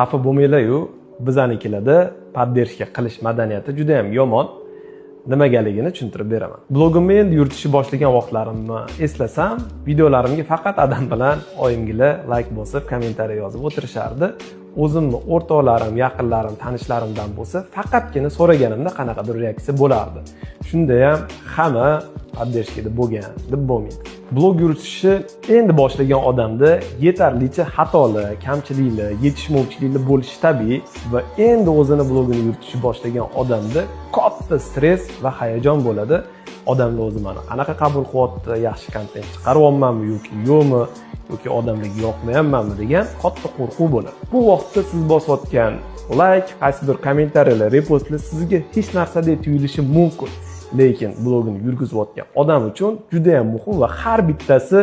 Xafa bo'lmanglar-yu, bizanikilarda poddershka qilish madaniyati juda ham yomon. Nimagaligini tushuntirib beraman. Blogimni endi yuritishni boshlagan vaqtlarimni eslasam, videolarimga faqat adam bilan oyimgilar like bosib, kommentariy yozib o'tirishardi. O'zimni o'rtoqlarim, yaqinlarim, tanishlarimdan bo'lsa, faqatgina so'raganimda qanaqadir reaksiya bo'lardi. Shunda ham hamma poddershkada bo'lgan deb bo'lmaydi. Blog yuritishni endi boshlagan odamda yetarlicha xatolar, kamchiliklar, yetishmovchiliklar bo'lishi tabiiy va endi o'zini blogini yuritishni boshlagan odamda katta stress va hayajon bo'ladi. Odamlar o'zi meni qanaqa qabul qilyapti, yaxshi kontent chiqaryapmanmi yoki yo'qmi, yoki odamlarga yoqmayapmanmi degan katta qo'rquv bo'ladi. Bu vaqtda siz bosayotgan like, qaysi bir kommentariyalar, repostlar sizga hech narsa deb tuyulishi mumkin. Lekin blogini yurgizayotgan odam uchun juda ham muhim va har bittasi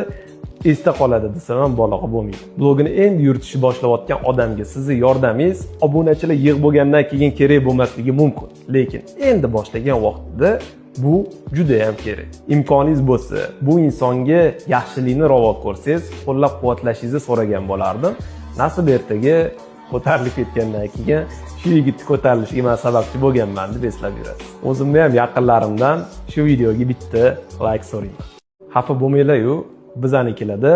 esda qoladi desam ham mubolag'a bo'lmaydi. Blogini endi yuritishni boshlayotgan odamga sizning yordamingiz obunachilar yig'ib bo'lgandan keyin kerak bo'lmasligi mumkin. Lekin endi boshlagan vaqtida bu juda ham kerak. Imkoningiz bo'lsa, bu insonga yaxshilikni ravo ko'rsangiz, qo'llab-quvvatlashingizni so'ragan bo'lardim. Nasib ertaga ko'tarilib ketgandan keyin shu yigitni ko'tarilishiga men sababchi bo'lganman deb eslab yurasiz. O'zimni ham yaqinlarimdan shu videoga bitta like so'rayman. Xafa bo'lmanglar-yu, bizanikilarda